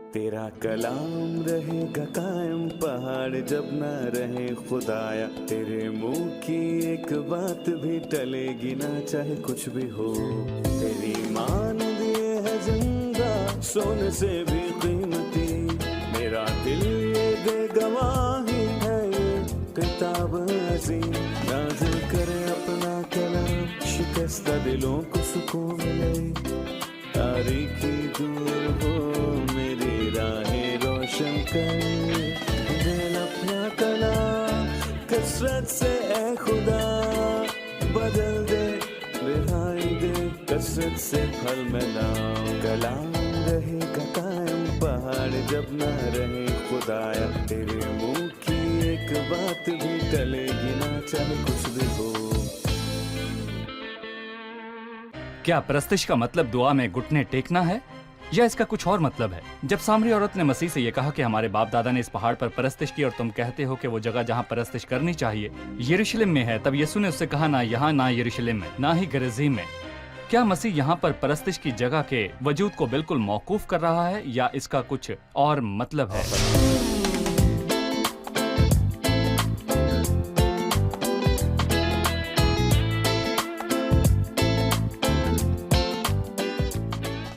तेरा कलाम रहेगा कायम पहाड़ जब ना रहे खुदाया, तेरे मुंह की एक बात भी टलेगी ना चाहे कुछ भी हो। तेरी मान दिए है जिंदा सोने से भी कीमती, मेरा दिल ये दे गवाही है ये किताब अजीम। नाज़िल करे अपना कलाम, शिकस्ता दिलों को सुकून मिले, तारीखी दूर हो मेरी राहें रोशन कर। दिल अपना कलाम कसरत से ए खुदा बदल दे, रिहाई दे कसरत से फल मिलाओ। कलाम रहेगा कायम पहाड़ जब ना रहे खुदाया, तेरे मुंह की एक बात भी टलेगी ना चाहे कुछ भी हो। क्या परस्तिश का मतलब दुआ में घुटने टेकना है या इसका कुछ और मतलब है? जब सामरी औरत ने मसीह से ये कहा कि हमारे बाप दादा ने इस पहाड़ पर परस्तिश की और तुम कहते हो कि वो जगह जहाँ परस्तिश करनी चाहिए यरूशलेम में है, तब यीशु ने उससे कहा ना यहाँ ना यरूशलेम में ना ही गरजीम में। क्या मसीह यहाँ पर परस्तिश की जगह के वजूद को बिल्कुल मौकूफ कर रहा है या इसका कुछ और मतलब है?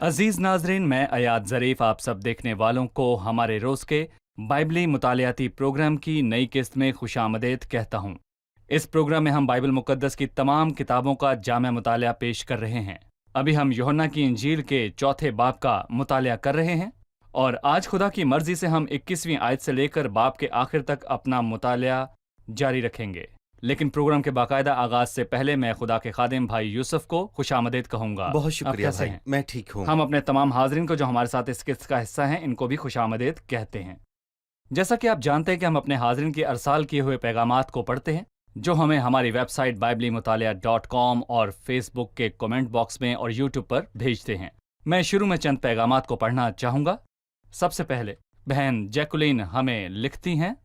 अजीज नाजरीन, मैं अयाद ज़रीफ आप सब देखने वालों को हमारे रोज के बाइबली मुतालियाती प्रोग्राम की नई किस्त में खुशामदीद कहता हूँ। इस प्रोग्राम में हम बाइबल मुकद्दस की तमाम किताबों का जामे मुतालिया पेश कर रहे हैं। अभी हम यूहन्ना की इंजील के चौथे बाब का मुतालिया कर रहे हैं और आज खुदा की मर्जी से हम 21वीं आयत से लेकर बाब के आखिर तक अपना मुतालिया जारी रखेंगे। लेकिन प्रोग्राम के बाकायदा आगाज से पहले मैं खुदा के खादिम भाई यूसुफ को खुशामदीद कहूंगा। बहुत शुक्रिया भाई, मैं ठीक हूँ। हम अपने तमाम हाजरीन को जो हमारे साथ इस किस्त का हिस्सा हैं इनको भी खुशामदीद कहते हैं। जैसा कि आप जानते हैं कि हम अपने हाजरीन के अरसाल किए हुए पैगामात को पढ़ते हैं जो हमें हमारी वेबसाइट biblemutalaya.com और फेसबुक के कमेंट बॉक्स में और यूट्यूब पर भेजते हैं। मैं शुरू में चंद पैगामात को पढ़ना चाहूंगा। सबसे पहले बहन जैकुलिन हमें लिखती हैं,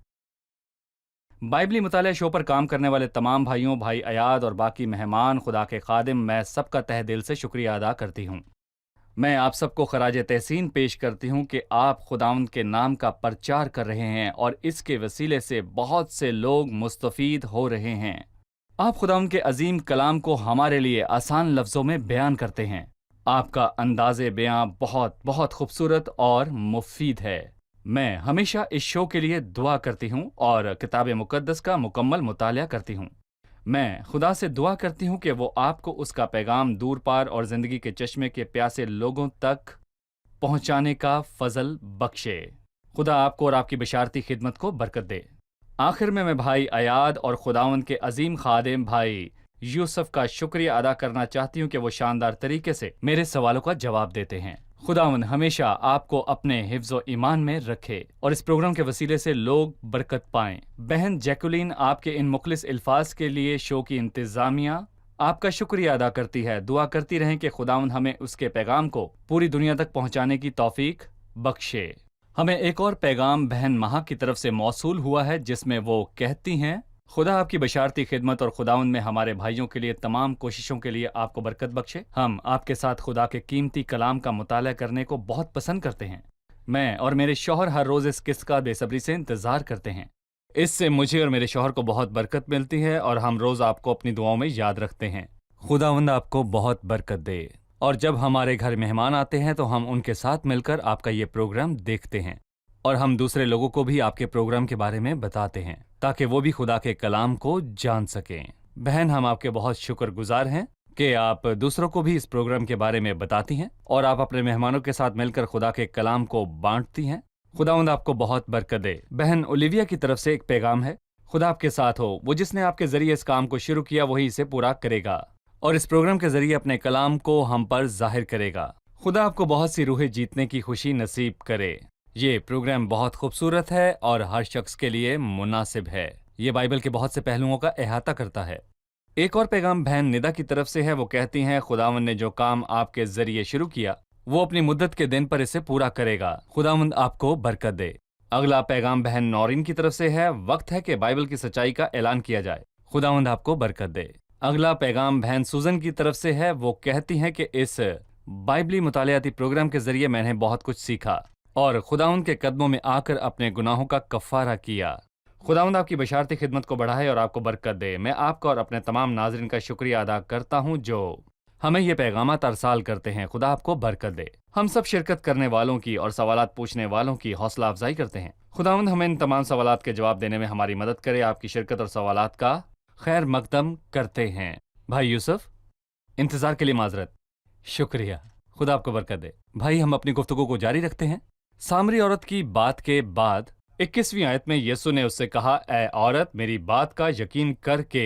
बाइबली मुतालिया शो पर काम करने वाले तमाम भाइयों, भाई अयाद और बाकी मेहमान, खुदा के खादिम, मैं सबका तहे दिल से शुक्रिया अदा करती हूँ। मैं आप सबको खराज तहसीन पेश करती हूँ कि आप खुदावंद के नाम का प्रचार कर रहे हैं और इसके वसीले से बहुत से लोग मुस्तफीद हो रहे हैं। आप खुदावंद के अजीम कलाम को हमारे लिए आसान लफ्ज़ों में बयान करते हैं। आपका अंदाज़े बयां बहुत बहुत खूबसूरत और मुफीद है। मैं हमेशा इस शो के लिए दुआ करती हूँ और किताब मुकद्दस का मुकम्मल मुतालिया करती हूँ। मैं खुदा से दुआ करती हूँ कि वो आपको उसका पैगाम दूर पार और ज़िंदगी के चश्मे के प्यासे लोगों तक पहुँचाने का फजल बख्शे। खुदा आपको और आपकी बशारती खिदमत को बरकत दे। आखिर में मैं भाई अयाद और खुदावंद के अजीम खादिम भाई यूसुफ का शुक्रिया अदा करना चाहती हूँ कि वो शानदार तरीके से मेरे सवालों का जवाब देते हैं। खुदावंद हमेशा आपको अपने हिफ्ज़ो ईमान में रखे और इस प्रोग्राम के वसीले से लोग बरकत पाएं। बहन जैकुलिन आपके इन मुखलिस अल्फाज के लिए शो की इंतज़ामिया आपका शुक्रिया अदा करती है। दुआ करती रहें कि खुदावंद हमें उसके पैगाम को पूरी दुनिया तक पहुंचाने की तौफीक बख्शे। हमें एक और पैगाम बहन महा की तरफ से मौसूल हुआ है जिसमें वो कहती हैं, खुदा आपकी बशारती खिदमत और खुदावंद में हमारे भाइयों के लिए तमाम कोशिशों के लिए आपको बरकत बख्शे। हम आपके साथ खुदा के कीमती कलाम का मुताला करने को बहुत पसंद करते हैं। मैं और मेरे शौहर हर रोज़ इस किस्त का बेसब्री से इंतज़ार करते हैं। इससे मुझे और मेरे शौहर को बहुत बरकत मिलती है और हम रोज़ आपको अपनी दुआओं में याद रखते हैं। खुदावंद आपको बहुत बरकत दे। और जब हमारे घर मेहमान आते हैं तो हम उनके साथ मिलकर आपका ये प्रोग्राम देखते हैं और हम दूसरे लोगों को भी आपके प्रोग्राम के बारे में बताते हैं ताकि वो भी खुदा के कलाम को जान सकें। बहन, हम आपके बहुत शुक्रगुजार हैं कि आप दूसरों को भी इस प्रोग्राम के बारे में बताती हैं और आप अपने मेहमानों के साथ मिलकर खुदा के कलाम को बांटती हैं। खुदावंद आपको बहुत बरकत दे। बहन ओलिविया की तरफ से एक पैगाम है, खुदा आपके साथ हो। वो जिसने आपके जरिए इस काम को शुरू किया वही इसे पूरा करेगा और इस प्रोग्राम के जरिए अपने कलाम को हम पर जाहिर करेगा। खुदा आपको बहुत सी रूहें जीतने की खुशी नसीब करे। ये प्रोग्राम बहुत खूबसूरत है और हर शख्स के लिए मुनासिब है। ये बाइबल के बहुत से पहलुओं का अहाता करता है। एक और पैगाम बहन निदा की तरफ से है। वो कहती हैं, खुदावंद ने जो काम आपके जरिए शुरू किया वो अपनी मुद्दत के दिन पर इसे पूरा करेगा। खुदावंद आपको बरकत दे। अगला पैगाम बहन नौरीन की तरफ से है। वक्त है कि बाइबल की सच्चाई का ऐलान किया जाए। खुदावंद आपको बरकत दे। अगला पैगाम बहन सुजन की तरफ से है। वो कहती हैं कि इस बाइबली मुतालियाती प्रोग्राम के जरिए मैंने बहुत कुछ सीखा اور खुदाउन के कदमों में आकर अपने गुनाहों का कफ़ारा किया। खुदाउन आपकी बशारती खिदमत को बढ़ाए और आपको बरकत दे। मैं आपका और अपने तमाम नाज़रीन का शुक्रिया अदा करता हूँ जो हमें ये पैगामात अरसाल करते हैं। खुदा आपको बरकत दे। हम सब शिरकत करने वालों की और सवालात पूछने वालों की हौसला अफजाई करते हैं। खुदावंद हमें इन तमाम सवालात के जवाब देने में हमारी मदद करे। आपकी शिरकत और सवालात का खैर मकदम करते हैं। भाई यूसुफ, इंतज़ार के लिए माजरत। शुक्रिया, खुदा आपको बरकत दे। भाई, हम अपनी गुफ्तगू को जारी रखते हैं। सामरी औरत की बात के बाद 21वीं आयत में यीशु ने उससे कहा, ऐ औरत, मेरी बात का यकीन करके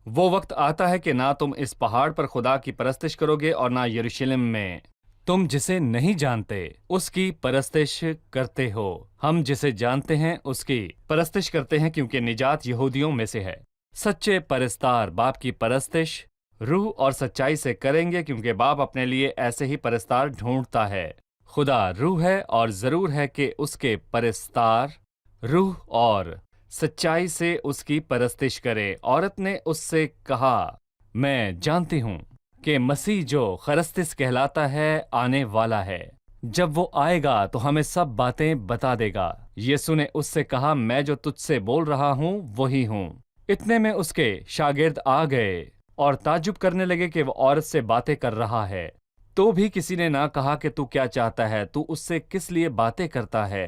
वो वक्त आता है कि ना तुम इस पहाड़ पर खुदा की परस्तिश करोगे और ना यरूशलेम में तुम जिसे नहीं जानते उसकी परस्तिश करते हो। हम जिसे जानते हैं उसकी परस्तिश करते हैं क्योंकि निजात यहूदियों में से है। सच्चे परस्तार बाप की परस्तिश रूह और सच्चाई से करेंगे क्योंकि बाप अपने लिए ऐसे ही परस्तार ढूंढता है। खुदा रूह है और जरूर है कि उसके परस्तार रूह और सच्चाई से उसकी परस्तिश करे। औरत ने उससे कहा, मैं जानती हूँ कि मसीह जो खरस्तिस कहलाता है आने वाला है। जब वो आएगा तो हमें सब बातें बता देगा। यीशु ने उससे कहा, मैं जो तुझसे बोल रहा हूँ वही हूँ। इतने में उसके शागिर्द आ गए और ताज्जुब करने लगे कि वो औरत से बातें कर रहा है। तो भी किसी ने ना कहा कि तू क्या चाहता है, तू उससे किस लिए बातें करता है।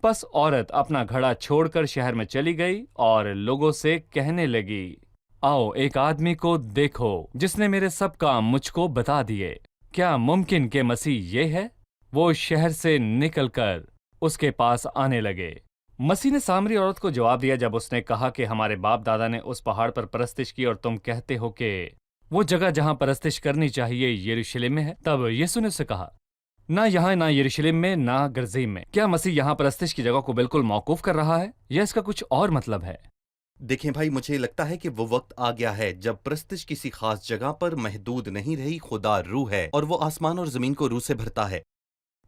बस औरत अपना घड़ा छोड़कर शहर में चली गई और लोगों से कहने लगी, आओ एक आदमी को देखो जिसने मेरे सब काम मुझको बता दिए। क्या मुमकिन कि मसीह ये है? वो शहर से निकलकर उसके पास आने लगे। मसीह ने सामरी औरत को जवाब दिया जब उसने कहा कि हमारे बाप दादा ने उस पहाड़ पर परस्तिश की और तुम कहते हो कि वो जगह जहां परस्तिश करनी चाहिए यरूशलेम में है। तब यीशु ने उससे कहा, ना यहाँ ना यरूशलेम में ना गर्जीम में। क्या मसीह यहाँ परस्तिश की जगह को बिल्कुल मौकूफ कर रहा है या इसका कुछ और मतलब है? देखें भाई, मुझे लगता है कि वो वक्त आ गया है जब परस्तिश किसी खास जगह पर महदूद नहीं रही। खुदा रूह है और वो आसमान और जमीन को रूह से भरता है।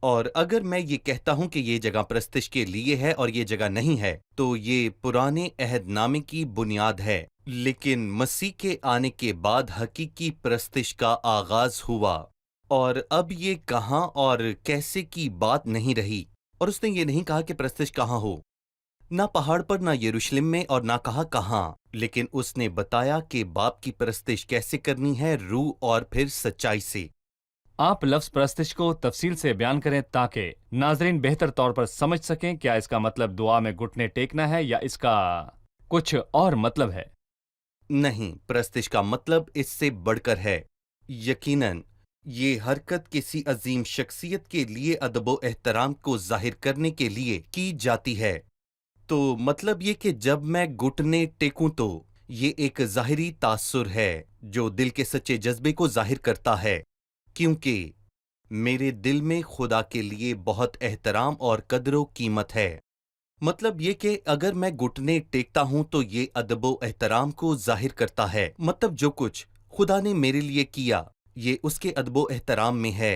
और अगर मैं ये कहता हूं कि ये जगह परस्तिश के लिए है और ये जगह नहीं है, तो ये पुराने अहदनामे की बुनियाद है। लेकिन मसीह के आने के बाद हकीकी परस्तिश का आगाज हुआ और अब ये कहाँ और कैसे की बात नहीं रही। और उसने ये नहीं कहा कि परस्तिश कहाँ हो, ना पहाड़ पर, ना यरूशलेम में, और ना कहा कहाँ। लेकिन उसने बताया कि बाप की परस्तिश कैसे करनी है, रूह और फिर सच्चाई से। आप लफ्ज़ परस्तिश को तफसील से बयान करें ताकि नाजरीन बेहतर तौर पर समझ सकें। क्या इसका मतलब दुआ में घुटने टेकना है या इसका कुछ और मतलब है? नहीं, परस्तिश का मतलब इससे बढ़कर है। यकीनन ये हरकत किसी अजीम शख्सियत के लिए अदब एहतराम को जाहिर करने के लिए की जाती है। तो मतलब ये कि जब मैं घुटने टेकूं तो ये एक ज़ाहिरी तासुर है जो दिल के सच्चे जज्बे को जाहिर करता है, क्योंकि मेरे दिल में खुदा के लिए बहुत एहतराम और कदर कीमत है। मतलब ये कि अगर मैं घुटने टेकता हूं तो ये अदब एहतराम को जाहिर करता है। मतलब जो कुछ खुदा ने मेरे लिए किया ये उसके अदब एहतराम में है।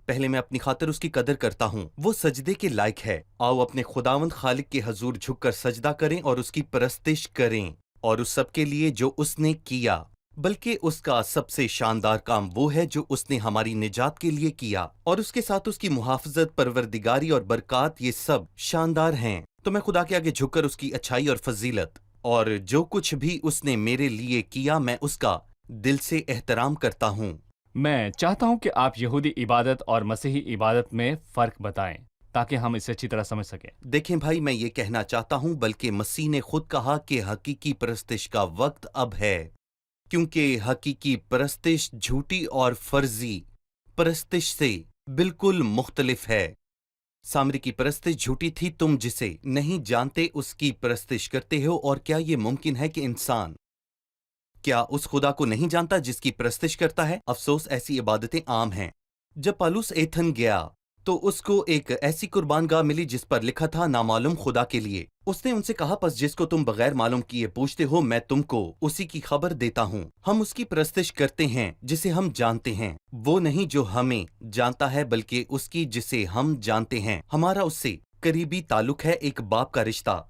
पहले मैं अपनी खातिर उसकी कदर करता हूँ। वो सजदे के लायक है। आओ अपने खुदावंद खालिक के हजूर झुककर सजदा करें और उसकी परस्तिश करें और उस सब के लिए जो उसने किया। बल्कि उसका सबसे शानदार काम वो है जो उसने हमारी निजात के लिए किया, और उसके साथ उसकी मुहाफ़ज़त, परवरदिगारी और बरक़ात, ये सब शानदार हैं। तो मैं खुदा के आगे झुककर उसकी अच्छाई और फजीलत और जो कुछ भी उसने मेरे लिए किया मैं उसका दिल से एहतराम करता हूँ। मैं चाहता हूं कि आप यहूदी इबादत और मसीही इबादत में फ़र्क बताएं ताकि हम इसे अच्छी तरह समझ सकें। देखें भाई, मैं ये कहना चाहता हूँ, बल्कि मसीह ने खुद कहा कि हकीकी परस्तिश का वक्त अब है, क्योंकि हकीकी परस्तिश झूठी और फर्जी परस्तिश से बिल्कुल मुख्तलिफ है। सामरी की परस्तिश झूठी थी। तुम जिसे नहीं जानते उसकी परस्तिश करते हो। और क्या ये मुमकिन है कि इंसान क्या उस खुदा को नहीं जानता जिसकी परस्तिश करता है? अफसोस, ऐसी इबादतें आम हैं। जब पालूस एथन गया तो उसको एक ऐसी कुर्बानगाह मिली जिस पर लिखा था नामालूम खुदा के लिए। उसने उनसे कहा, बस जिसको तुम बगैर मालूम किए पूछते हो मैं तुमको उसी की खबर देता हूँ। हम उसकी परस्तिश करते हैं जिसे हम जानते हैं, वो नहीं जो हमें जानता है, बल्कि उसकी जिसे हम जानते हैं। हमारा उससे करीबी ताल्लुक है, एक बाप का रिश्ता।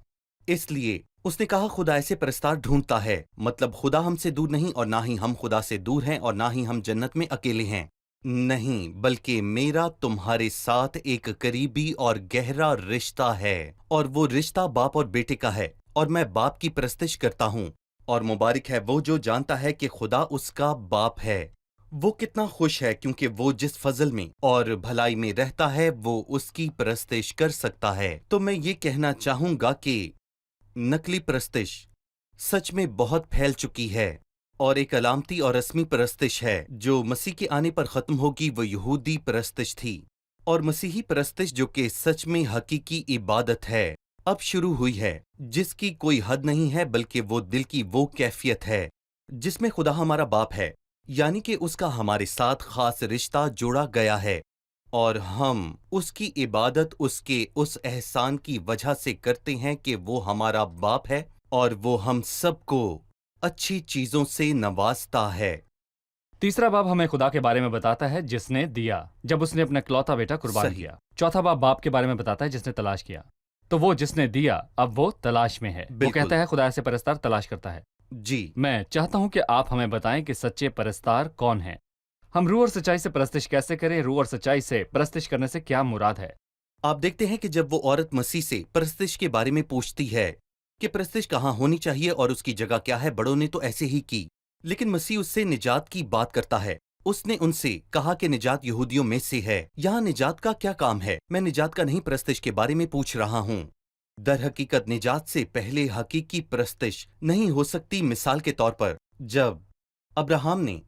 इसलिए उसने कहा खुदा ऐसे परस्तार ढूंढता है। मतलब खुदा हमसे दूर नहीं और ना ही हम खुदा से दूर हैं और ना ही हम जन्नत में अकेले हैं। नहीं, बल्कि मेरा तुम्हारे साथ एक करीबी और गहरा रिश्ता है, और वो रिश्ता बाप और बेटे का है, और मैं बाप की परस्तिश करता हूँ। और मुबारक है वो जो जानता है कि खुदा उसका बाप है। वो कितना खुश है क्योंकि वो जिस फजल में और भलाई में रहता है वो उसकी परस्तिश कर सकता है। तो मैं ये कहना चाहूंगा कि नकली परस्तिश सच में बहुत फैल चुकी है, और एक अलामती और रस्मी परस्तिश है जो मसीह के आने पर खत्म होगी। वो यहूदी परस्तिश थी, और मसीही परस्तिश जो कि सच में हकीकी इबादत है अब शुरू हुई है, जिसकी कोई हद नहीं है, बल्कि वो दिल की वो कैफियत है जिसमें खुदा हमारा बाप है, यानी कि उसका हमारे साथ खास रिश्ता जोड़ा गया है, और हम उसकी इबादत उसके उस एहसान की वजह से करते हैं कि वो हमारा बाप है और वो हम सबको अच्छी चीजों से नवाजता है। तीसरा बाब हमें खुदा के बारे में बताता है जिसने दिया, जब उसने अपना इकलौता बेटा कुर्बान सही। किया। चौथा बाब बाप के बारे में बताता है जिसने तलाश किया। तो वो जिसने दिया अब वो तलाश में है। वो बिल्कुल। कहता है खुदा से परस्तार तलाश करता है। जी, मैं चाहता हूं कि आप हमें बताएं कि सच्चे परस्तार कौन हैं। हम रूह और सच्चाई से परस्तिश कैसे करें? रूह और सच्चाई से परस्तिश करने से क्या मुराद है? आप देखते हैं कि जब वो औरत मसीह से परस्तिश के बारे में पूछती है कि परस्तिश कहाँ होनी चाहिए और उसकी जगह क्या है, बड़ों ने तो ऐसे ही की, लेकिन मसीह उससे निजात की बात करता है। उसने उनसे कहा कि निजात यहूदियों में से है। यहाँ निजात का क्या काम है? मैं निजात का नहीं, परस्तिश के बारे में पूछ रहा हूँ। दर हकीकत निजात से पहले हकीकी परस्तिश नहीं हो सकती। मिसाल के तौर पर जब अब्राहम ने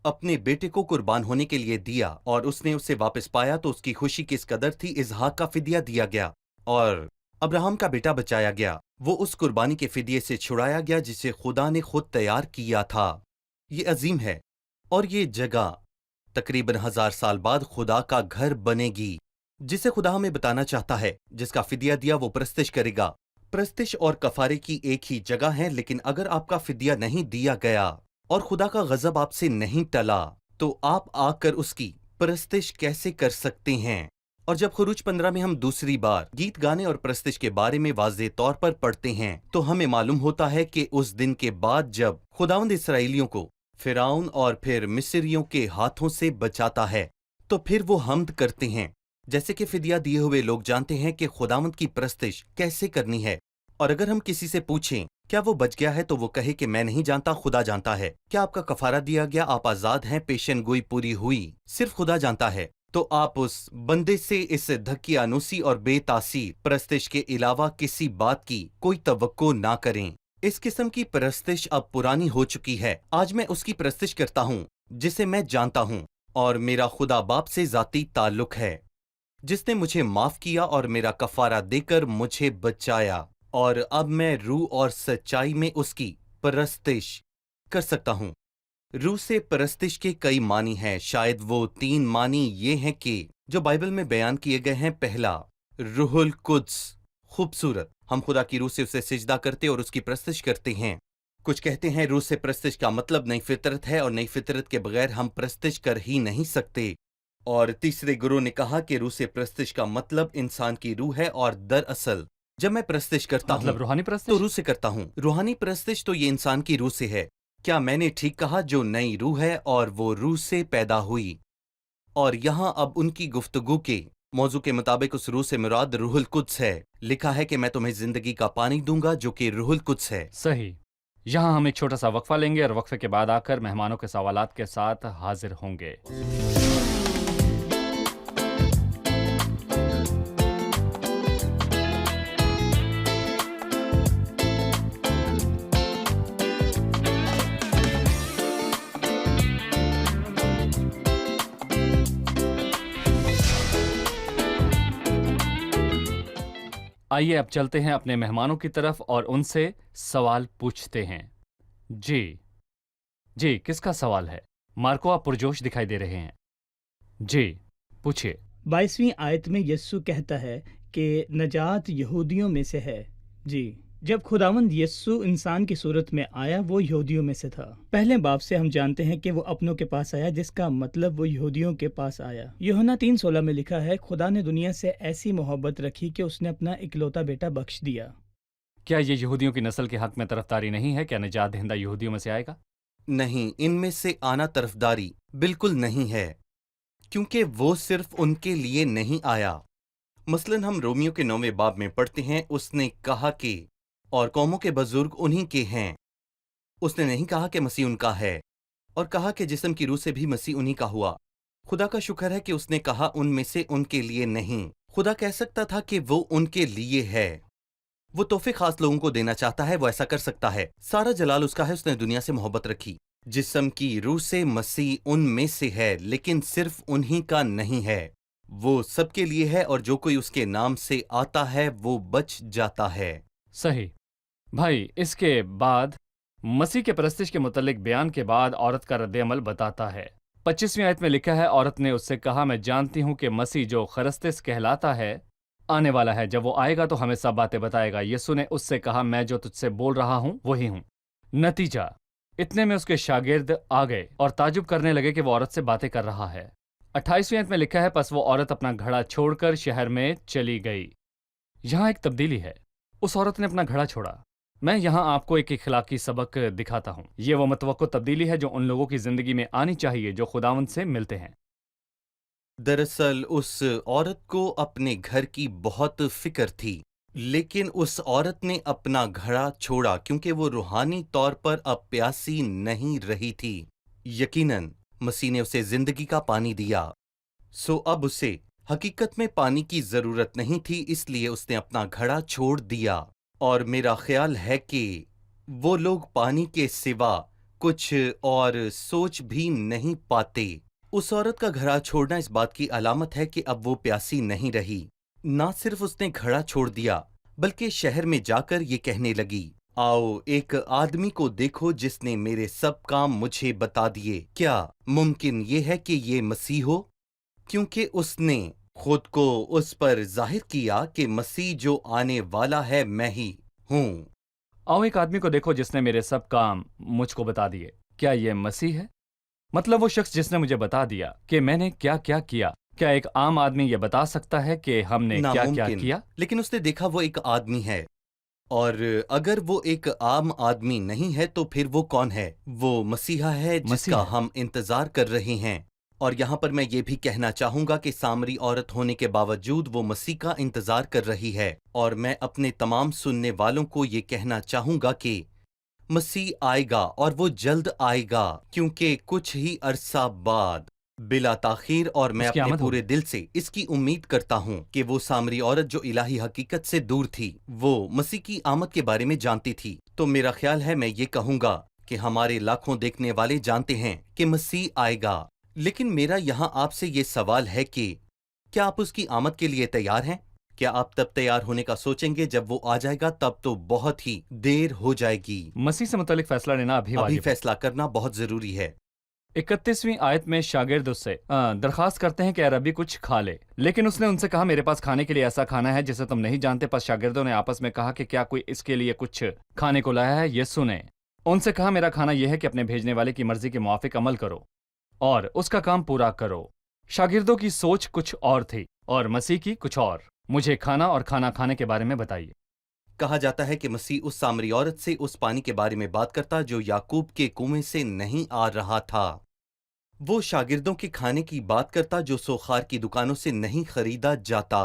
अपने बेटे को कुर्बान होने के लिए दिया और उसने उसे वापस पाया तो उसकी खुशी किस कदर थी। इसहाक का फिदिया दिया गया और अब्राहम का बेटा बचाया गया। वो उस कुर्बानी के फिदिये से छुड़ाया गया जिसे खुदा ने खुद तैयार किया था। ये अजीम है, और ये जगह तकरीबन 1000 साल बाद खुदा का घर बनेगी, जिसे खुदा हमें बताना चाहता है। जिसका फिदिया दिया वो परस्तिश करेगा। परस्तिश और कफारे की एक ही जगह है, लेकिन अगर आपका फिदिया नहीं दिया गया और खुदा का गजब आपसे नहीं टला तो आप आकर उसकी परस्तिश कैसे कर सकते हैं? और जब खुरूज 15 में हम दूसरी बार गीत गाने और परस्तिश के बारे में वाज़ेह तौर पर पढ़ते हैं तो हमें मालूम होता है कि उस दिन के बाद जब खुदावंद इसराइलियों को फिरौन और फिर मिस्रियों के हाथों से बचाता है तो फिर वो हम्द करते हैं। जैसे कि फिदिया दिए हुए लोग जानते हैं कि खुदावंद की परस्तिश कैसे करनी है। और अगर हम किसी से पूछें क्या वो बच गया है तो वो कहे कि मैं नहीं जानता, खुदा जानता है। क्या आपका कफारा दिया गया, आप आजाद हैं, पेशन गोई पूरी हुई, सिर्फ खुदा जानता है। तो आप उस बंदे से इस धक्कियानुसी और बेतासीर परस्तिश के अलावा किसी बात की कोई तवक्को ना करें। इस किस्म की परस्तिश अब पुरानी हो चुकी है। आज मैं उसकी परस्तिश करता हूँ जिसे मैं जानता हूँ, और मेरा खुदा बाप से जाती ताल्लुक है, जिसने मुझे माफ किया और मेरा कफारा देकर मुझे बचाया, और अब मैं रूह और सच्चाई में उसकी परस्तिश कर सकता हूँ। रूह से परस्तिश के कई मानी हैं। शायद वो 3 मानी ये हैं कि जो बाइबल में बयान किए गए हैं। पहला, रूहुल कुद्स, खूबसूरत। हम खुदा की रूह से उसे सिजदा करते और उसकी परस्तिश करते हैं। कुछ कहते हैं रूह से परस्तिश का मतलब नई फितरत है, और नई फितरत के बगैर हम परस्तिश कर ही नहीं सकते। और तीसरे गुरु ने कहा कि रूह से परस्तिश का मतलब इंसान की रूह है, और दरअसल जब मैं परस्तिश करता मतलब हूँ रूहानी तो परस्तिश? रूह से करता हूँ। रूहानी परस्तिश तो ये इंसान की रूह से है। क्या मैंने ठीक कहा? जो नई रूह है और वो रूह से पैदा हुई। और यहाँ अब उनकी गुफ्तगू के मौजू के मुताबिक उस रूह से मुराद रूहुल कुद्स है। लिखा है कि मैं तुम्हें जिंदगी का पानी दूंगा, जो कि रूहुल कुद्स है। सही। यहाँ हम एक छोटा सा वक्फा लेंगे और वक्फे के बाद आकर मेहमानों के सवालात के साथ हाजिर होंगे। आइए अब चलते हैं अपने मेहमानों की तरफ और उनसे सवाल पूछते हैं। जी, किसका सवाल है? मार्को, आप पुरजोश दिखाई दे रहे हैं। जी, पूछिए। 22वीं आयत में यस्सु कहता है कि नजात यहूदियों में से है। जी, जब खुदावंद यस्सु इंसान की सूरत में आया वो यहूदियों में से था। पहले बाब से हम जानते हैं कि वो अपनों के पास आया, जिसका मतलब वो यहूदियों के पास आया। यूहन्ना 3:16 में लिखा है, खुदा ने दुनिया से ऐसी मोहब्बत रखी कि उसने अपना इकलौता बेटा बख्श दिया। क्या ये यहूदियों की नस्ल के हक में तरफदारी नहीं है? क्या निजात दहिंदा यहूदियों में से आएगा? नहीं, इनमें से आना तरफदारी بالکل نہیں ہے، کیونکہ وہ صرف ان کے لیے نہیں آیا۔ مثلاً ہم رومیو کے 9ویں باب میں پڑھتے ہیں، اس نے کہا کہ اور قوموں کے بزرگ انہی کے ہیں۔ اس نے نہیں کہا کہ مسیح ان کا ہے، اور کہا کہ جسم کی روح سے بھی مسیح انہی کا ہوا۔ خدا کا شکر ہے کہ اس نے کہا ان میں سے ان کے لیے نہیں۔ خدا کہہ سکتا تھا کہ وہ ان کے لیے ہے۔ وہ تحفے خاص لوگوں کو دینا چاہتا ہے، وہ ایسا کر سکتا ہے۔ سارا جلال اس کا ہے، اس نے دنیا سے محبت رکھی۔ جسم کی روح سے مسیح ان میں سے ہے، لیکن صرف انہی کا نہیں ہے۔ وہ سب کے لیے ہے، اور جو کوئی اس کے نام سے آتا ہے وہ بچ جاتا ہے۔ صحیح بھائی، اس کے بعد مسیح کے پرستش کے متعلق بیان کے بعد عورت کا رد عمل بتاتا ہے۔ 25ویں آیت میں لکھا ہے، عورت نے اس سے کہا، میں جانتی ہوں کہ مسیح جو خرستس کہلاتا ہے آنے والا ہے، جب وہ آئے گا تو ہمیں سب باتیں بتائے گا۔ یسوع نے اس سے کہا، میں جو تجھ سے بول رہا ہوں وہی ہوں۔ نتیجہ اتنے میں اس کے شاگرد آ گئے اور تعجب کرنے لگے کہ وہ عورت سے باتیں کر رہا ہے۔ 28ویں آیت میں لکھا ہے، پس وہ عورت اپنا گھڑا چھوڑ کر شہر میں چلی گئی۔ یہاں ایک تبدیلی ہے، اس عورت نے اپنا گھڑا چھوڑا۔ میں یہاں آپ کو ایک اخلاقی سبق دکھاتا ہوں۔ یہ وہ متوقع تبدیلی ہے جو ان لوگوں کی زندگی میں آنی چاہیے جو خداوند سے ملتے ہیں۔ دراصل اس عورت کو اپنے گھر کی بہت فکر تھی، لیکن اس عورت نے اپنا گھڑا چھوڑا کیونکہ وہ روحانی طور پر اب پیاسی نہیں رہی تھی۔ یقیناً مسیح نے اسے زندگی کا پانی دیا، سو اب اسے حقیقت میں پانی کی ضرورت نہیں تھی، اس لیے اس نے اپنا گھڑا چھوڑ دیا۔ اور میرا خیال ہے کہ وہ لوگ پانی کے سوا کچھ اور سوچ بھی نہیں پاتے۔ اس عورت کا گھڑا چھوڑنا اس بات کی علامت ہے کہ اب وہ پیاسی نہیں رہی۔ نہ صرف اس نے گھڑا چھوڑ دیا، بلکہ شہر میں جا کر یہ کہنے لگی، آؤ ایک آدمی کو دیکھو جس نے میرے سب کام مجھے بتا دیے۔ کیا ممکن یہ ہے کہ یہ مسیح ہو؟ کیونکہ اس نے خود کو اس پر ظاہر کیا کہ مسیح جو آنے والا ہے میں ہی ہوں۔ آؤ ایک آدمی کو دیکھو جس نے میرے سب کام مجھ کو بتا دیے۔ کیا یہ مسیح ہے؟ مطلب وہ شخص جس نے مجھے بتا دیا کہ میں نے کیا کیا کیا۔ کیا ایک عام آدمی یہ بتا سکتا ہے کہ ہم نے کیا کیا ناممکن۔ کیا؟ لیکن اس نے دیکھا وہ ایک آدمی ہے، اور اگر وہ ایک عام آدمی نہیں ہے تو پھر وہ کون ہے؟ وہ مسیحا ہے جس مسیح کا ہے۔ ہم انتظار کر رہے ہیں۔ اور یہاں پر میں یہ بھی کہنا چاہوں گا کہ سامری عورت ہونے کے باوجود وہ مسیح کا انتظار کر رہی ہے، اور میں اپنے تمام سننے والوں کو یہ کہنا چاہوں گا کہ مسیح آئے گا، اور وہ جلد آئے گا، کیونکہ کچھ ہی عرصہ بعد بلا تاخیر، اور میں اس کی اپنے آمد پورے ہوگی۔ دل سے اس کی امید کرتا ہوں کہ وہ سامری عورت جو الہی حقیقت سے دور تھی، وہ مسیح کی آمد کے بارے میں جانتی تھی۔ تو میرا خیال ہے میں یہ کہوں گا کہ ہمارے لاکھوں دیکھنے والے جانتے ہیں کہ مسیح آئے گا، لیکن میرا یہاں آپ سے یہ سوال ہے کہ کیا آپ اس کی آمد کے لیے تیار ہیں؟ کیا آپ تب تیار ہونے کا سوچیں گے جب وہ آ جائے گا؟ تب تو بہت ہی دیر ہو جائے گی۔ مسیح سے متعلق فیصلہ لینا ابھی ابھی واجب ہے۔ فیصلہ کرنا بہت ضروری ہے۔ 31ویں آیت میں شاگرد اس سے درخواست کرتے ہیں کہ اے ربی کچھ کھا لے، لیکن اس نے ان سے کہا میرے پاس کھانے کے لیے ایسا کھانا ہے جسے تم نہیں جانتے۔ پس شاگردوں نے آپس میں کہا کہ کیا کوئی اس کے لیے کچھ کھانے کو لایا ہے؟ یسوع نے ان سے کہا میرا کھانا یہ ہے کہ اپنے بھیجنے والے کی مرضی کے موافق عمل کرو اور اس کا کام پورا کرو۔ شاگردوں کی سوچ کچھ اور تھی اور مسیح کی کچھ اور۔ مجھے کھانا اور کھانا کھانے کے بارے میں بتائیے۔ کہا جاتا ہے کہ مسیح اس سامری عورت سے اس پانی کے بارے میں بات کرتا جو یعقوب کے کنویں سے نہیں آ رہا تھا۔ وہ شاگردوں کے کھانے کی بات کرتا جو سوخار کی دکانوں سے نہیں خریدا جاتا۔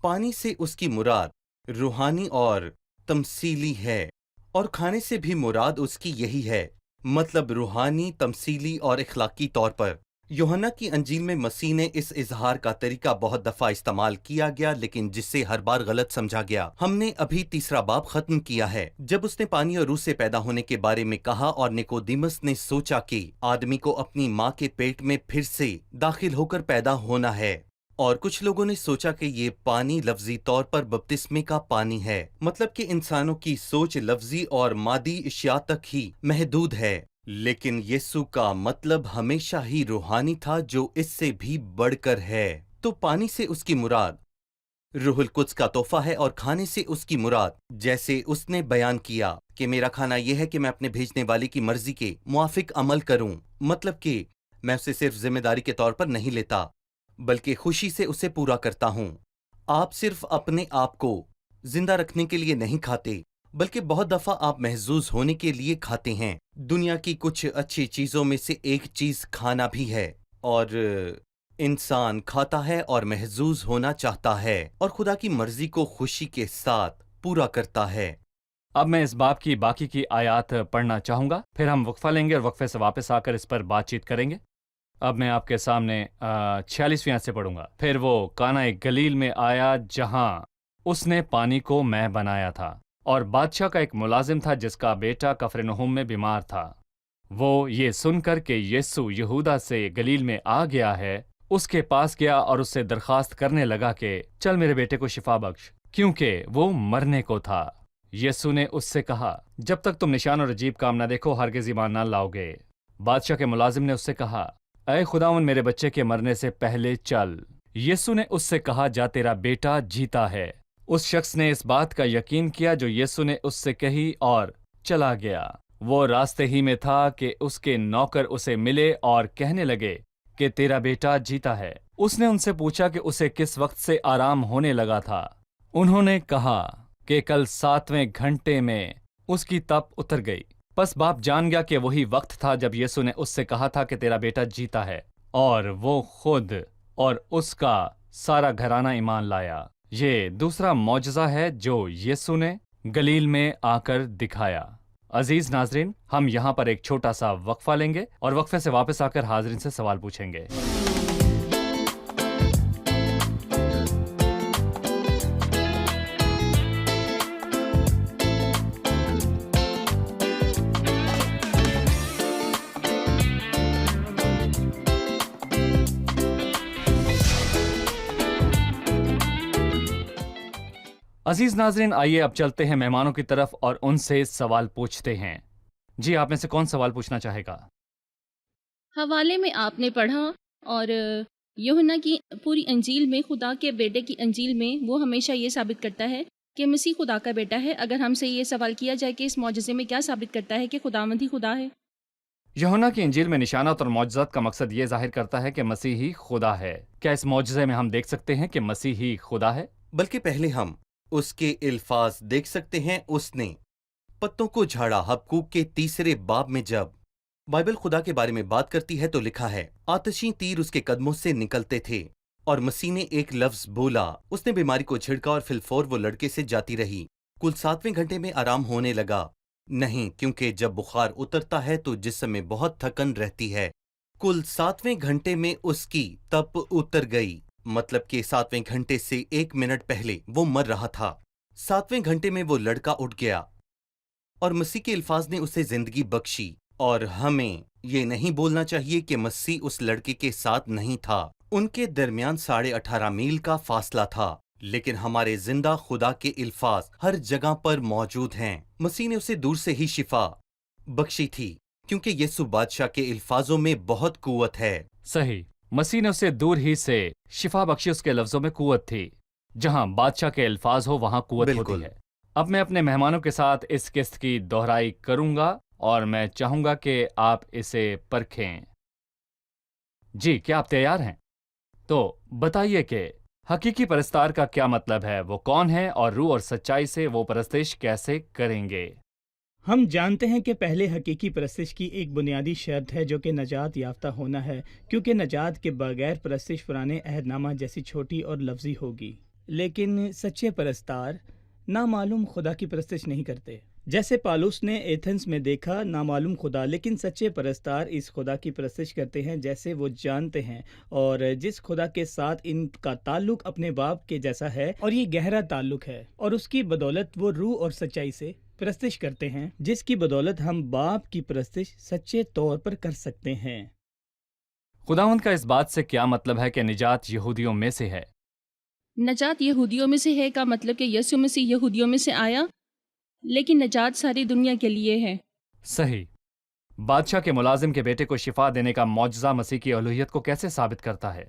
پانی سے اس کی مراد روحانی اور تمثیلی ہے، اور کھانے سے بھی مراد اس کی یہی ہے، مطلب روحانی، تمثیلی اور اخلاقی طور پر۔ یوحنا کی انجیل میں مسیح نے اس اظہار کا طریقہ بہت دفعہ استعمال کیا گیا، لیکن جس سے ہر بار غلط سمجھا گیا۔ ہم نے ابھی تیسرا باب ختم کیا ہے جب اس نے پانی اور روح سے پیدا ہونے کے بارے میں کہا، اور نیکودیمس نے سوچا کہ آدمی کو اپنی ماں کے پیٹ میں پھر سے داخل ہو کر پیدا ہونا ہے، اور کچھ لوگوں نے سوچا کہ یہ پانی لفظی طور پر بپتسمے کا پانی ہے، مطلب کہ انسانوں کی سوچ لفظی اور مادی اشیاء تک ہی محدود ہے۔ لیکن یسوع کا مطلب ہمیشہ ہی روحانی تھا، جو اس سے بھی بڑھ کر ہے۔ تو پانی سے اس کی مراد روح القدس کا تحفہ ہے، اور کھانے سے اس کی مراد جیسے اس نے بیان کیا کہ میرا کھانا یہ ہے کہ میں اپنے بھیجنے والے کی مرضی کے موافق عمل کروں، مطلب کہ میں اسے صرف ذمہ داری کے طور پر نہیں لیتا بلکہ خوشی سے اسے پورا کرتا ہوں۔ آپ صرف اپنے آپ کو زندہ رکھنے کے لیے نہیں کھاتے بلکہ بہت دفعہ آپ محظوظ ہونے کے لیے کھاتے ہیں۔ دنیا کی کچھ اچھی چیزوں میں سے ایک چیز کھانا بھی ہے، اور انسان کھاتا ہے اور محظوظ ہونا چاہتا ہے اور خدا کی مرضی کو خوشی کے ساتھ پورا کرتا ہے۔ اب میں اس باب کی باقی کی آیات پڑھنا چاہوں گا، پھر ہم وقفہ لیں گے اور وقفے سے واپس آ کر اس پر بات چیت کریں گے۔ اب میں آپ کے سامنے 46ویں آیت سے پڑھوں گا۔ پھر وہ کانا گلیل میں آیا جہاں اس نے پانی کو مے بنایا تھا، اور بادشاہ کا ایک ملازم تھا جس کا بیٹا کفرنہوم میں بیمار تھا۔ وہ یہ سن کر کہ یسوع یہودا سے گلیل میں آ گیا ہے، اس کے پاس گیا اور اس سے درخواست کرنے لگا کہ چل میرے بیٹے کو شفا بخش، کیونکہ وہ مرنے کو تھا۔ یسوع نے اس سے کہا، جب تک تم نشان اور عجیب کام نہ دیکھو ہرگز ایمان نہ لاؤ گے۔ بادشاہ کے ملازم نے اس سے کہا، اے خداوند میرے بچے کے مرنے سے پہلے چل۔ یسوع نے اس سے کہا، جا تیرا بیٹا جیتا ہے۔ اس شخص نے اس بات کا یقین کیا جو یسوع نے اس سے کہی اور چلا گیا۔ وہ راستے ہی میں تھا کہ اس کے نوکر اسے ملے اور کہنے لگے کہ تیرا بیٹا جیتا ہے۔ اس نے ان سے پوچھا کہ اسے کس وقت سے آرام ہونے لگا تھا۔ انہوں نے کہا کہ کل 7ویں گھنٹے میں اس کی تپ اتر گئی۔ پس باپ جان گیا کہ وہی وقت تھا جب یسوع نے اس سے کہا تھا کہ تیرا بیٹا جیتا ہے، اور وہ خود اور اس کا سارا گھرانہ ایمان لایا۔ یہ دوسرا معجزہ ہے جو یسوع نے گلیل میں آ کر دکھایا۔ عزیز ناظرین، ہم یہاں پر ایک چھوٹا سا وقفہ لیں گے اور وقفے سے واپس آ کر حاضرین سے سوال پوچھیں گے۔ عزیز ناظرین، آئیے اب چلتے ہیں مہمانوں کی طرف اور ان سے سوال پوچھتے ہیں۔ جی، آپ میں سے کون سوال پوچھنا چاہے گا؟ حوالے میں آپ نے پڑھا اور یوحنا کی پوری انجیل میں خدا کے بیٹے کی انجیل میں وہ ہمیشہ یہ ثابت کرتا ہے کہ مسیح خدا کا بیٹا ہے۔ اگر ہم سے یہ سوال کیا جائے کہ اس معجزے میں کیا ثابت کرتا ہے کہ خداوند ہی خدا ہے؟ یوحنا کی انجیل میں نشانات اور معجزات کا مقصد یہ ظاہر کرتا ہے کہ مسیح ہی خدا ہے۔ کیا اس معجزے میں ہم دیکھ سکتے ہیں کہ مسیح ہی خدا ہے؟ بلکہ پہلے ہم اس کے الفاظ دیکھ سکتے ہیں۔ اس نے پتوں کو جھاڑا۔ حبقوق کے 3 باب میں جب بائبل خدا کے بارے میں بات کرتی ہے تو لکھا ہے، آتشی تیر اس کے قدموں سے نکلتے تھے، اور مسیح نے ایک لفظ بولا، اس نے بیماری کو جھڑکا اور فی الفور وہ لڑکے سے جاتی رہی۔ کل 7ویں گھنٹے میں آرام ہونے لگا؟ نہیں، کیونکہ جب بخار اترتا ہے تو جسم میں بہت تھکن رہتی ہے۔ کل 7ویں گھنٹے میں اس کی تپ اتر گئی، مطلب کہ 7ویں گھنٹے سے 1 منٹ پہلے وہ مر رہا تھا۔ 7ویں گھنٹے میں وہ لڑکا اٹھ گیا اور مسیح کے الفاظ نے اسے زندگی بخشی۔ اور ہمیں یہ نہیں بولنا چاہیے کہ مسیح اس لڑکے کے ساتھ نہیں تھا۔ ان کے درمیان 18.5 میل کا فاصلہ تھا، لیکن ہمارے زندہ خدا کے الفاظ ہر جگہ پر موجود ہیں۔ مسیح نے اسے دور سے ہی شفا بخشی تھی، کیونکہ یسوع بادشاہ کے الفاظوں میں بہت قوت ہے۔ صحیح، مسیح نے اسے دور ہی سے شفا بخشی۔ اس کے لفظوں میں قوت تھی۔ جہاں بادشاہ کے الفاظ ہو وہاں قوت بالکل ہوتی ہے۔ اب میں اپنے مہمانوں کے ساتھ اس قسط کی دہرائی کروں گا اور میں چاہوں گا کہ آپ اسے پرکھیں۔ جی، کیا آپ تیار ہیں؟ تو بتائیے کہ حقیقی پرستار کا کیا مطلب ہے، وہ کون ہے اور روح اور سچائی سے وہ پرستش کیسے کریں گے؟ ہم جانتے ہیں کہ پہلے حقیقی پرستش کی ایک بنیادی شرط ہے جو کہ نجات یافتہ ہونا ہے، کیونکہ نجات کے بغیر پرستش پرانے عہد نامہ جیسی چھوٹی اور لفظی ہوگی۔ لیکن سچے پرستار نامعلوم خدا کی پرستش نہیں کرتے، جیسے پالوس نے ایتھنز میں دیکھا نامعلوم خدا، لیکن سچے پرستار اس خدا کی پرستش کرتے ہیں جیسے وہ جانتے ہیں، اور جس خدا کے ساتھ ان کا تعلق اپنے باپ کے جیسا ہے، اور یہ گہرا تعلق ہے، اور اس کی بدولت وہ روح اور سچائی سے پرستش کرتے ہیں، جس کی بدولت ہم باپ کی پرستش سچے طور پر کر سکتے ہیں۔ خداوند کا اس بات سے کیا مطلب ہے کہ نجات یہودیوں میں سے ہے؟ نجات یہودیوں میں سے ہے کا مطلب کہ یسوع مسیح یہودیوں میں سے آیا، لیکن نجات ساری دنیا کے لیے ہے۔ صحیح۔ بادشاہ کے ملازم کے بیٹے کو شفا دینے کا معجزہ مسیح کی الوہیت کو کیسے ثابت کرتا ہے؟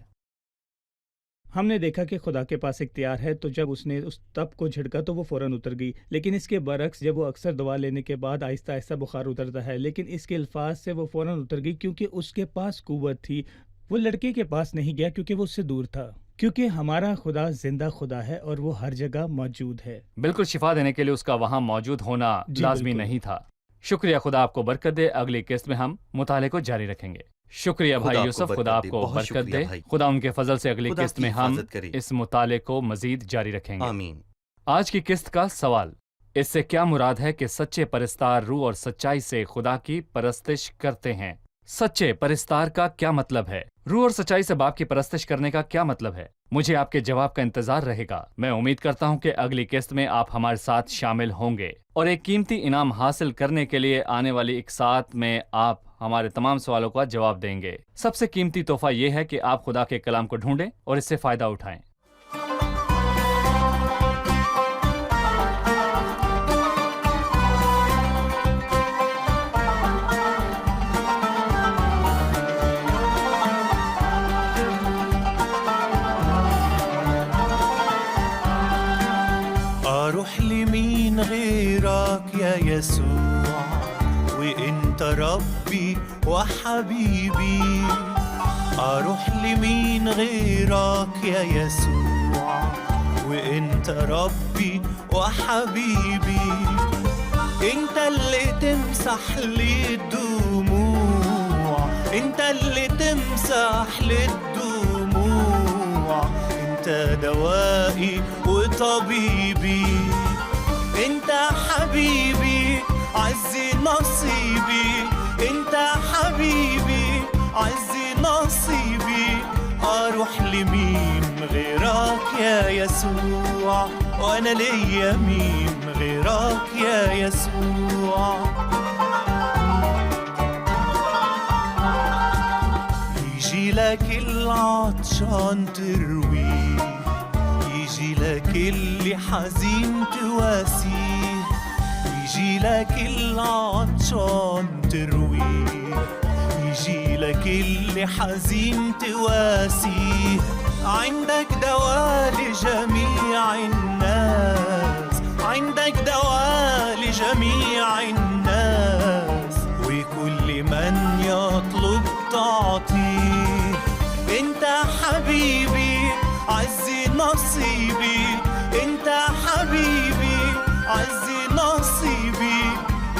ہم نے دیکھا کہ خدا کے پاس اختیار ہے، تو جب اس نے اس تپ کو جھڑکا تو وہ فوراً اتر گئی، لیکن اس کے برعکس جب وہ اکثر دوا لینے کے بعد آہستہ آہستہ بخار اترتا ہے، لیکن اس کے الفاظ سے وہ فوراً اتر گئی کیونکہ اس کے پاس قوت تھی۔ وہ لڑکے کے پاس نہیں گیا کیونکہ وہ اس سے دور تھا۔ کیونکہ ہمارا خدا زندہ خدا ہے اور وہ ہر جگہ موجود ہے۔ بالکل، شفا دینے کے لیے اس کا وہاں موجود ہونا جی لازمی بالکل۔ نہیں تھا۔ شکریہ، خدا آپ کو برکت دے۔ اگلی قسط میں ہم مطالعے کو جاری رکھیں گے۔ شکریہ بھائی خدا آپ کو یوسف، برکت خدا آپ دے، کو بہت برکت شکریہ دے۔ بھائی۔ خدا ان کے فضل سے اگلی خدا قسط کی میں ہم حفاظت کرے۔ اس مطالعے کو مزید جاری رکھیں گے۔ آمین۔ آج کی قسط کا سوال، اس سے کیا مراد ہے کہ سچے پرستار روح اور سچائی سے خدا کی پرستش کرتے ہیں؟ سچے پرستار کا کیا مطلب ہے؟ روح اور سچائی سے باپ کی پرستش کرنے کا کیا مطلب ہے؟ مجھے آپ کے جواب کا انتظار رہے گا۔ میں امید کرتا ہوں کہ اگلی قسط میں آپ ہمارے ساتھ شامل ہوں گے اور ایک قیمتی انعام حاصل کرنے کے لیے آنے والی ایک ساعت میں آپ ہمارے تمام سوالوں کا جواب دیں گے۔ سب سے قیمتی تحفہ یہ ہے کہ آپ خدا کے کلام کو ڈھونڈیں اور اس سے فائدہ اٹھائیں۔ أروح لمين غيرك يا يسوع وإنت ربي وحبيبي؟ أروح لمين غيرك يا يسوع وإنت ربي وحبيبي؟ أنت اللي تمسح لي الدموع، أنت اللي تمسح لي الدموع، أنت دوائي وطبيبي، أنت حبيبي عزي نصيبي، أنت حبيبي عزي نصيبي. أروح لمين غيرك يا يسوع وأنا ليا مين غيرك يا يسوع؟ يجي لك العطشان ترويه، يجي لك اللي حزين تواسيه، يجي لك العطشان ترويه، يجي لك اللي حزين تواسيه. عندك دواء لجميع الناس، عندك دواء لجميع الناس، وكل من يطلب تعطيه. انت حبيبي عزي نصيبي، انت حبيبي عزي نصيبي.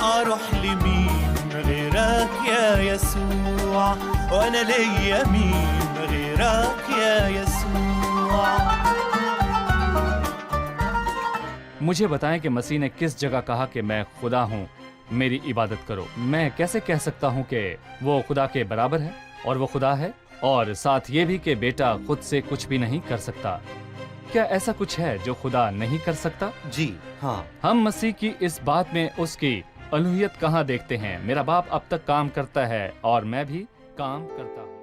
اروح لمين غيرك يا يسوع وانا ليا مين غيرك يا يسوع؟ مجھے بتائیں کہ مسیح نے کس جگہ کہا کہ میں خدا ہوں، میری عبادت کرو؟ میں کیسے کہہ سکتا ہوں کہ وہ خدا کے برابر ہے اور وہ خدا ہے، اور ساتھ یہ بھی کہ بیٹا خود سے کچھ بھی نہیں کر سکتا؟ کیا ایسا کچھ ہے جو خدا نہیں کر سکتا؟ جی ہاں۔ ہم مسیح کی اس بات میں اس کی الوہیت کہاں دیکھتے ہیں؟ میرا باپ اب تک کام کرتا ہے اور میں بھی کام کرتا ہوں۔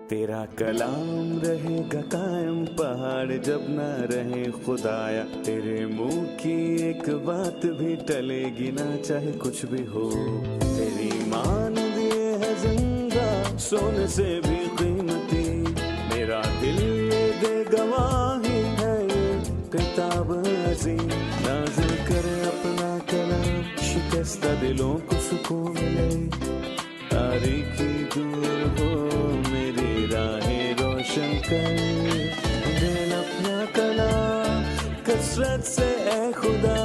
تیرا کلام رہے گا قائم پہاڑ جب نہ رہے خدایا، تیرے منہ کی ایک بات بھی ٹلے گی نہ چاہے کچھ بھی ہو۔ تیری مان دیے ہے زندہ سونے سے بھی قیمتی، میرا دل یہ دے گواہی ہے یہ کتاب عظیم، نازل کرے اپنا کلام شکستہ دلوں کو سکون ملے، تاریکی دور ہو میری راہیں روشن کر، دل اپنا کلام کثرت سے اے خدا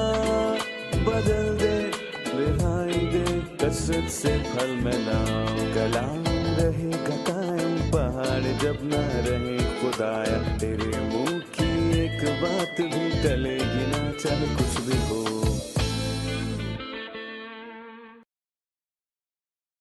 بدل دے، رہائی دے کثرت سے پھل میں لاؤ۔ کلام رہے گا قائم پہاڑ جب نہ رہے خدایا، تیرے منہ کی ایک بات بھی ٹلے گی نہ چاہے کچھ بھی ہو۔